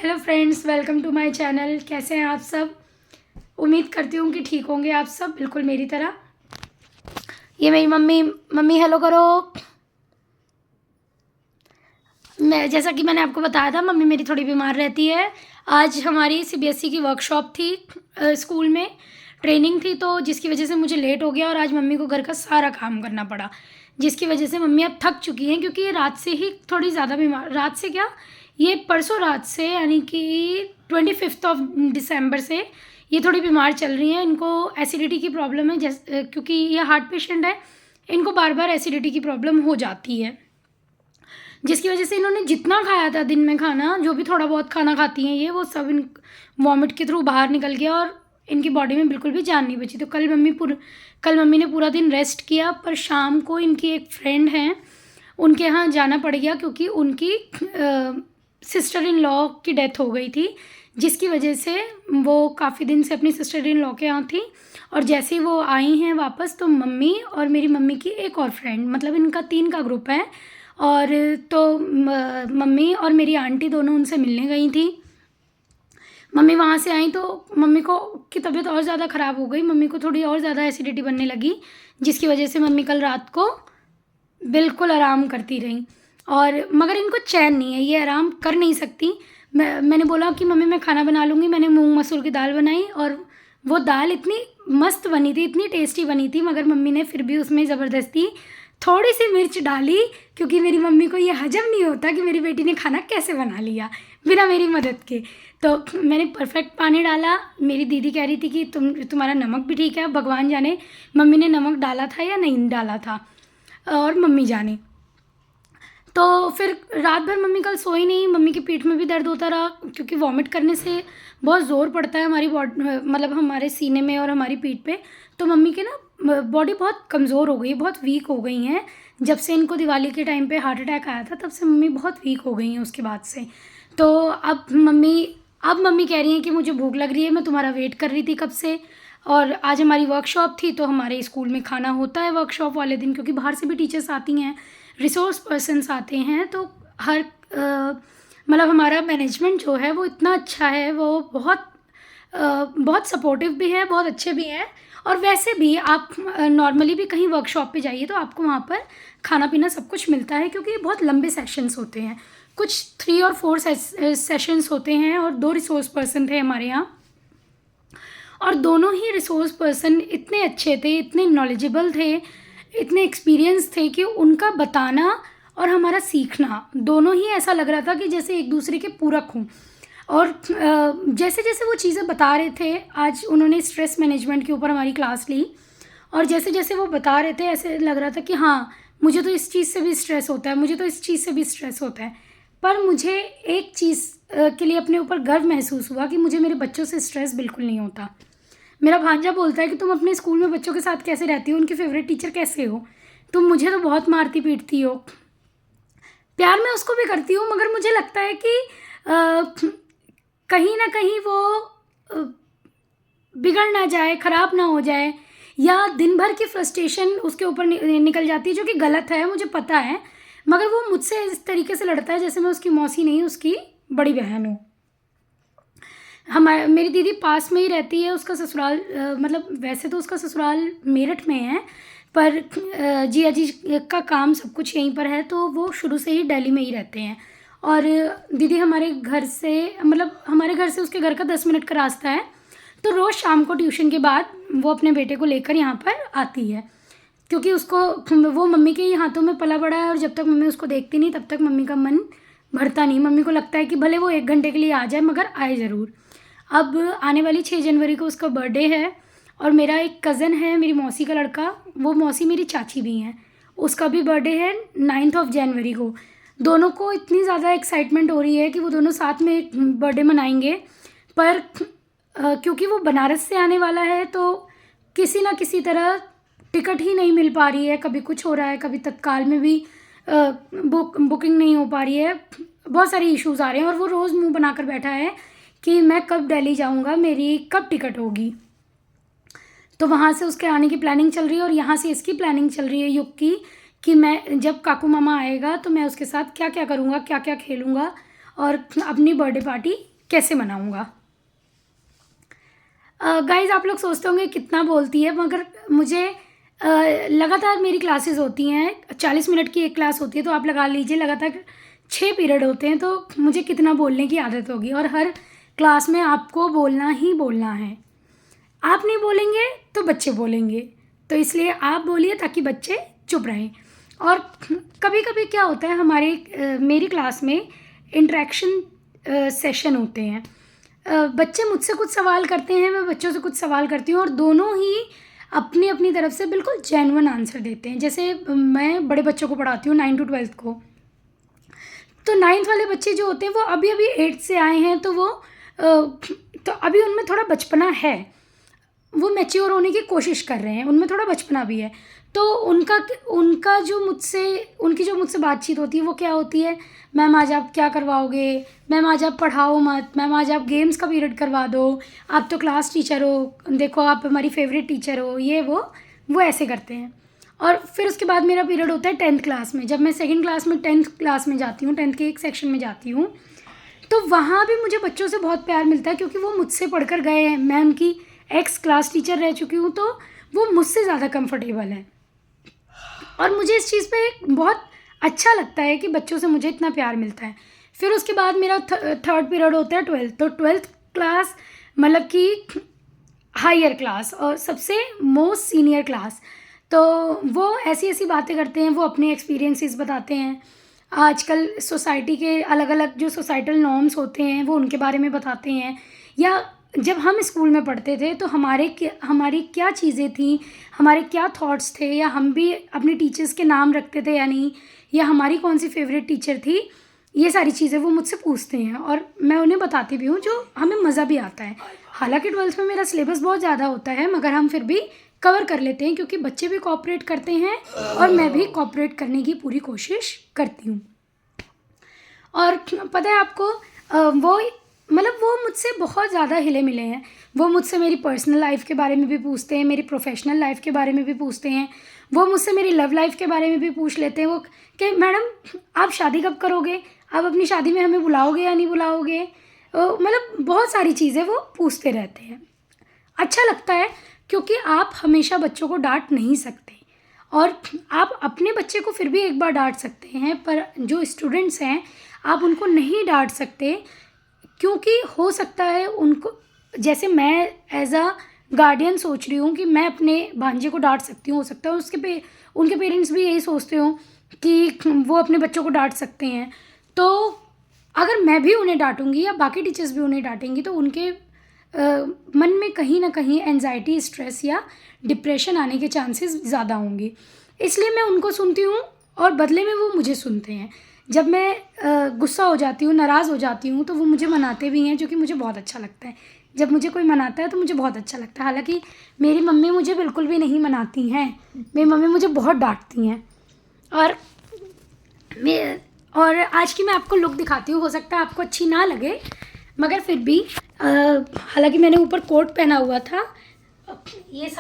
Hello friends, welcome to my channel. कैसे हैं आप सब? उम्मीद करती हूँ कि ठीक होंगे आप सब, बिल्कुल मेरी तरह। ये मेरी मम्मी हेलो करो। मैं जैसा कि मैंने आपको बताया था, मम्मी मेरी थोड़ी बीमार रहती है। आज हमारी सीबीएसई की वर्कशॉप थी, स्कूल में ट्रेनिंग थी, तो जिसकी वजह से मुझे लेट हो गया और आज मम्मी को घर का सारा काम करना पड़ा, जिसकी वजह से मम्मी अब थक चुकी हैं, क्योंकि ये रात से ही थोड़ी ज़्यादा बीमार, रात से क्या, ये परसों रात से यानी कि 25 से ये थोड़ी बीमार चल रही हैं। इनको एसिडिटी की प्रॉब्लम है, क्योंकि ये हार्ट पेशेंट है, इनको बार बार एसिडिटी की प्रॉब्लम हो जाती है, जिसकी वजह से इन्होंने जितना खाया था दिन में खाना, जो भी थोड़ा बहुत खाना खाती हैं ये, वो सब इन वॉमिट के थ्रू बाहर निकल गया और इनकी बॉडी में बिल्कुल भी जान नहीं बची। तो कल मम्मी ने पूरा दिन रेस्ट किया, पर शाम को इनकी एक फ्रेंड हैं, उनके यहाँ जाना पड़ गया, क्योंकि उनकी सिस्टर इन लॉ की डेथ हो गई थी, जिसकी वजह से वो काफ़ी दिन से अपनी सिस्टर इन लॉ के यहाँ थी। और जैसे ही वो आई हैं वापस, तो मम्मी और मेरी मम्मी की एक और फ्रेंड, मतलब इनका 3 का ग्रुप है, और तो मम्मी और मेरी आंटी दोनों उनसे मिलने गई थी। मम्मी वहाँ से आई तो मम्मी को की तबीयत और ज़्यादा ख़राब हो गई, मम्मी को थोड़ी और ज़्यादा एसिडिटी बनने लगी, जिसकी वजह से मम्मी कल रात को बिल्कुल आराम करती रहीं। और मगर इनको चैन नहीं है, ये आराम कर नहीं सकती। मैंने बोला कि मम्मी मैं खाना बना लूँगी। मैंने मूंग मसूर की दाल बनाई और वो दाल इतनी मस्त बनी थी, इतनी टेस्टी बनी थी, मगर मम्मी ने फिर भी उसमें ज़बरदस्ती थोड़ी सी मिर्च डाली, क्योंकि मेरी मम्मी को ये हजम नहीं होता कि मेरी बेटी ने खाना कैसे बना लिया बिना मेरी मदद के। तो मैंने परफेक्ट पानी डाला। मेरी दीदी कह रही थी कि तुम्हारा नमक भी ठीक है, भगवान जाने मम्मी ने नमक डाला था या नहीं डाला था, और मम्मी जाने। तो फिर रात भर मम्मी कल सोई नहीं, मम्मी की पीठ में भी दर्द होता रहा, क्योंकि वॉमिट करने से बहुत ज़ोर पड़ता है हमारी बॉडी, मतलब हमारे सीने में और हमारी पीठ पे। तो मम्मी की ना बॉडी बहुत कमज़ोर हो गई, बहुत वीक हो गई हैं। जब से इनको दिवाली के टाइम पे हार्ट अटैक आया था, तब से मम्मी बहुत वीक हो गई हैं उसके बाद से। तो अब मम्मी कह रही हैं कि मुझे भूख लग रही है, मैं तुम्हारा वेट कर रही थी कब से। और आज हमारी वर्कशॉप थी, तो हमारे स्कूल में खाना होता है वर्कशॉप वाले दिन, क्योंकि बाहर से भी टीचर्स आती हैं, रिसोर्स पर्सन्स आते हैं। तो हर मतलब हमारा मैनेजमेंट जो है वो इतना अच्छा है, वो बहुत सपोर्टिव भी है, बहुत अच्छे भी हैं। और वैसे भी आप नॉर्मली भी कहीं वर्कशॉप पे जाइए तो आपको वहाँ पर खाना पीना सब कुछ मिलता है, क्योंकि बहुत लंबे सेशंस होते हैं, कुछ 3 और 4 सेशंस होते हैं। और 2 रिसोर्स पर्सन थे हमारे यहाँ, और दोनों ही रिसोर्स पर्सन इतने अच्छे थे, इतने नॉलेजेबल थे, इतने एक्सपीरियंस थे कि उनका बताना और हमारा सीखना दोनों ही ऐसा लग रहा था कि जैसे एक दूसरे के पूरक हों। और जैसे जैसे वो चीज़ें बता रहे थे, आज उन्होंने स्ट्रेस मैनेजमेंट के ऊपर हमारी क्लास ली, और जैसे जैसे वो बता रहे थे ऐसे लग रहा था कि हाँ, मुझे तो इस चीज़ से भी स्ट्रेस होता है, मुझे तो इस चीज़ से भी स्ट्रेस होता है। पर मुझे एक चीज़ के लिए अपने ऊपर गर्व महसूस हुआ कि मुझे मेरे बच्चों से स्ट्रेस बिल्कुल नहीं होता। मेरा भांजा बोलता है कि तुम अपने स्कूल में बच्चों के साथ कैसे रहती हो, उनकी फेवरेट टीचर कैसे हो, तुम मुझे तो बहुत मारती पीटती हो। प्यार मैं उसको भी करती हूँ, मगर मुझे लगता है कि कहीं ना कहीं वो बिगड़ ना जाए, ख़राब ना हो जाए, या दिन भर की फ्रस्ट्रेशन उसके ऊपर निकल जाती है, जो कि गलत है, मुझे पता है। मगर वो मुझसे इस तरीके से लड़ता है जैसे मैं उसकी मौसी नहीं, उसकी बड़ी बहन हूँ। मेरी दीदी पास में ही रहती है, उसका ससुराल मतलब वैसे तो उसका ससुराल मेरठ में है, पर जिया जी का काम सब कुछ यहीं पर है, तो वो शुरू से ही दिल्ली में ही रहते हैं। और दीदी हमारे घर से, मतलब हमारे घर से उसके घर का 10 मिनट का रास्ता है, तो रोज़ शाम को ट्यूशन के बाद वो अपने बेटे को लेकर यहाँ पर आती है, क्योंकि उसको वो मम्मी के ही हाथों में पला बड़ा है, और जब तक मम्मी उसको देखती नहीं तब तक मम्मी का मन भरता नहीं। मम्मी को लगता है कि भले वो 1 घंटे के लिए आ जाए, मगर आए ज़रूर। अब आने वाली 6 जनवरी को उसका बर्थडे है, और मेरा एक कज़न है, मेरी मौसी का लड़का, वो मौसी मेरी चाची भी हैं, उसका भी बर्थडे है 9 जनवरी को। दोनों को इतनी ज़्यादा एक्साइटमेंट हो रही है कि वो दोनों साथ में बर्थडे मनाएंगे, पर क्योंकि वो बनारस से आने वाला है, तो किसी ना किसी तरह टिकट ही नहीं मिल पा रही है, कभी कुछ हो रहा है, कभी तत्काल में भी बुकिंग नहीं हो पा रही है, बहुत सारे इश्यूज़ आ रहे हैं। और वो रोज़ मुंह बनाकर बैठा है कि मैं कब दिल्ली जाऊंगा, मेरी कब टिकट होगी। तो वहाँ से उसके आने की प्लानिंग चल रही है, और यहाँ से इसकी प्लानिंग चल रही है युग की, कि मैं जब काकू मामा आएगा तो मैं उसके साथ क्या क्या करूँगा, क्या क्या खेलूँगा, और अपनी बर्थडे पार्टी कैसे मनाऊँगा। गाइज़ आप लोग सोचते होंगे कितना बोलती है, मगर मुझे लगातार मेरी क्लासेस होती हैं, 40 मिनट की एक क्लास होती है, तो आप लगा लीजिए लगातार 6 पीरियड होते हैं, तो मुझे कितना बोलने की आदत होगी। और हर क्लास में आपको बोलना ही बोलना है। आप नहीं बोलेंगे तो बच्चे बोलेंगे, तो इसलिए आप बोलिए ताकि बच्चे चुप रहें। और कभी कभी क्या होता है, मेरी क्लास में इंटरेक्शन सेशन होते हैं। बच्चे मुझसे कुछ सवाल करते हैं, मैं बच्चों से कुछ सवाल करती हूँ, और दोनों ही अपनी अपनी तरफ से बिल्कुल जेन्युइन आंसर देते हैं। जैसे मैं बड़े बच्चों को पढ़ाती हूँ 9 to 12 को, तो 9th वाले बच्चे जो होते हैं वो अभी अभी 8th से आए हैं, तो अभी उनमें थोड़ा बचपना है, वो मैच्योर होने की कोशिश कर रहे हैं, उनमें थोड़ा बचपना भी है। तो उनकी जो मुझसे बातचीत होती है वो क्या होती है, मैम आज आप क्या करवाओगे, मैम आज आप पढ़ाओ मत, मैम आज आप गेम्स का पीरियड करवा दो, आप तो क्लास टीचर हो, देखो आप हमारी फेवरेट टीचर हो, ये वो ऐसे करते हैं। और फिर उसके बाद मेरा पीरियड होता है 10th क्लास में। जब मैं 2nd क्लास में 10th क्लास में जाती हूँ, 10th के एक सेक्शन में जाती हूँ, तो वहाँ भी मुझे बच्चों से बहुत प्यार मिलता है, क्योंकि वो मुझसे पढ़कर गए हैं। मैं उनकी एक्स क्लास टीचर रह चुकी हूँ, तो वो मुझसे ज़्यादा कंफर्टेबल है। और मुझे इस चीज़ पे बहुत अच्छा लगता है कि बच्चों से मुझे इतना प्यार मिलता है। फिर उसके बाद मेरा 3rd पीरियड होता है 12th। तो 12th क्लास मतलब कि हायर क्लास और सबसे मोस्ट सीनियर क्लास, तो वो ऐसी ऐसी बातें करते हैं, वो अपने एक्सपीरियंसेस बताते हैं। आजकल सोसाइटी के अलग अलग जो सोसाइटल नॉर्म्स होते हैं वो उनके बारे में बताते हैं, या जब हम स्कूल में पढ़ते थे तो हमारी क्या चीज़ें थी, हमारे क्या थॉट्स थे, या हम भी अपने टीचर्स के नाम रखते थे या नहीं, या हमारी कौन सी फेवरेट टीचर थी, ये सारी चीज़ें वो मुझसे पूछते हैं और मैं उन्हें बताती भी हूँ, जो हमें मज़ा भी आता है। हालांकि 12th में मेरा सिलेबस बहुत ज़्यादा होता है, मगर हम फिर भी कवर कर लेते हैं, क्योंकि बच्चे भी कोऑपरेट करते हैं और मैं भी कोऑपरेट करने की पूरी कोशिश करती हूँ। और पता है आपको, वो मुझसे बहुत ज़्यादा हिले मिले हैं। वो मुझसे मेरी पर्सनल लाइफ के बारे में भी पूछते हैं, मेरी प्रोफेशनल लाइफ के बारे में भी पूछते हैं, वो मुझसे मेरी लव लाइफ के बारे में भी पूछ लेते हैं। वो कि मैडम आप शादी कब करोगे, आप अपनी शादी में हमें बुलाओगे या नहीं बुलाओगे, बहुत सारी चीज़ें वो पूछते रहते हैं। अच्छा लगता है, क्योंकि आप हमेशा बच्चों को डांट नहीं सकते, और आप अपने बच्चे को फिर भी एक बार डांट सकते हैं, पर जो स्टूडेंट्स हैं आप उनको नहीं डांट सकते, क्योंकि हो सकता है उनको, जैसे मैं एज अ गार्डियन सोच रही हूँ कि मैं अपने भांजे को डांट सकती हूँ, हो सकता है उनके पेरेंट्स भी यही सोचते हो कि वो अपने बच्चों को डांट सकते हैं। तो अगर मैं भी उन्हें डांटूंगी या बाकी टीचर्स भी उन्हें डांटेंगी, तो उनके मन में कहीं ना कहीं एंजाइटी, स्ट्रेस या डिप्रेशन आने के चांसेस ज़्यादा होंगे। इसलिए मैं उनको सुनती हूँ और बदले में वो मुझे सुनते हैं। जब मैं गुस्सा हो जाती हूँ, नाराज़ हो जाती हूँ, तो वो मुझे मनाते भी हैं, जो कि मुझे बहुत अच्छा लगता है। जब मुझे कोई मनाता है तो मुझे बहुत अच्छा लगता है। हालांकि मेरी मम्मी मुझे बिल्कुल भी नहीं मनाती हैं, मेरी मम्मी मुझे बहुत डांटती हैं। और आज की मैं आपको लुक दिखाती हूँ, हो सकता है आपको अच्छी ना लगे, मगर फिर भी हालांकि मैंने ऊपर कोट पहना हुआ था। ये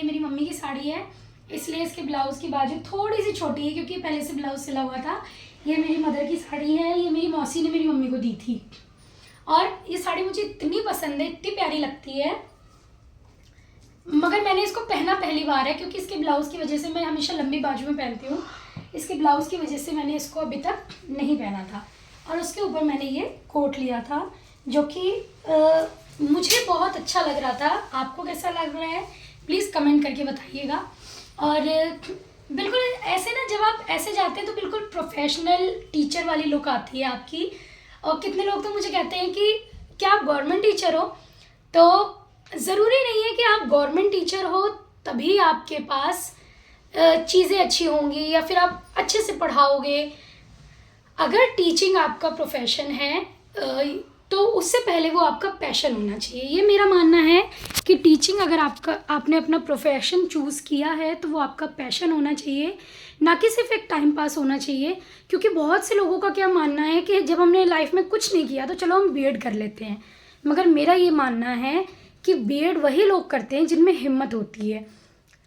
मेरी मम्मी की साड़ी है, इसलिए इसके ब्लाउज़ की बाजू थोड़ी सी छोटी है, क्योंकि पहले से ब्लाउज़ सिला हुआ था। ये मेरी मदर की साड़ी है, ये मेरी मौसी ने मेरी मम्मी को दी थी, और ये साड़ी मुझे इतनी पसंद है, इतनी प्यारी लगती है, मगर मैंने इसको पहना पहली बार है, क्योंकि इसके ब्लाउज़ की वजह से, मैं हमेशा लंबी बाजू में पहनती हूँ, इसके ब्लाउज़ की वजह से मैंने इसको अभी तक नहीं पहना था। और उसके ऊपर मैंने ये कोट लिया था, जो कि मुझे बहुत अच्छा लग रहा था। आपको कैसा लग रहा है प्लीज़ कमेंट करके बताइएगा। और बिल्कुल ऐसे ना, जब आप ऐसे जाते हैं तो बिल्कुल प्रोफेशनल टीचर वाली लुक आती है आपकी। और कितने लोग तो मुझे कहते हैं कि क्या आप गवर्नमेंट टीचर हो, तो ज़रूरी नहीं है कि आप गवर्नमेंट टीचर हो तभी आपके पास चीज़ें अच्छी होंगी या फिर आप अच्छे से पढ़ाओगे। अगर टीचिंग आपका प्रोफेशन है तो उससे पहले वो आपका पैशन होना चाहिए। ये मेरा मानना है कि टीचिंग अगर आपने अपना प्रोफेशन चूज़ किया है तो वो आपका पैशन होना चाहिए, ना कि सिर्फ एक टाइम पास होना चाहिए। क्योंकि बहुत से लोगों का क्या मानना है कि जब हमने लाइफ में कुछ नहीं किया तो चलो हम बीएड कर लेते हैं, मगर मेरा ये मानना है कि बीएड वही लोग करते हैं जिनमें हिम्मत होती है,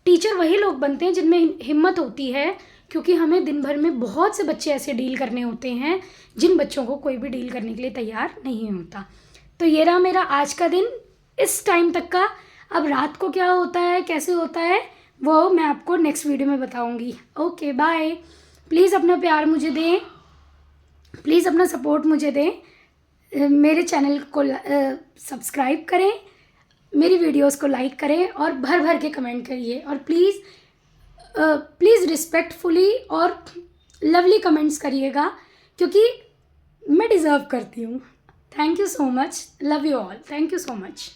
टीचर वही लोग बनते हैं जिनमें हिम्मत होती है। क्योंकि हमें दिन भर में बहुत से बच्चे ऐसे डील करने होते हैं जिन बच्चों को कोई भी डील करने के लिए तैयार नहीं होता। तो ये रहा मेरा आज का दिन इस टाइम तक का। अब रात को क्या होता है, कैसे होता है, वो मैं आपको नेक्स्ट वीडियो में बताऊंगी। Okay bye. प्लीज़ अपना प्यार मुझे दें, प्लीज़ अपना सपोर्ट मुझे दें, मेरे चैनल को सब्सक्राइब करें, मेरी वीडियोस को लाइक करें और भर भर के कमेंट करिए। और प्लीज़ रिस्पेक्टफुली और लवली कमेंट्स करिएगा, क्योंकि मैं डिज़र्व करती हूँ। Thank you so much, love you all, thank you so much.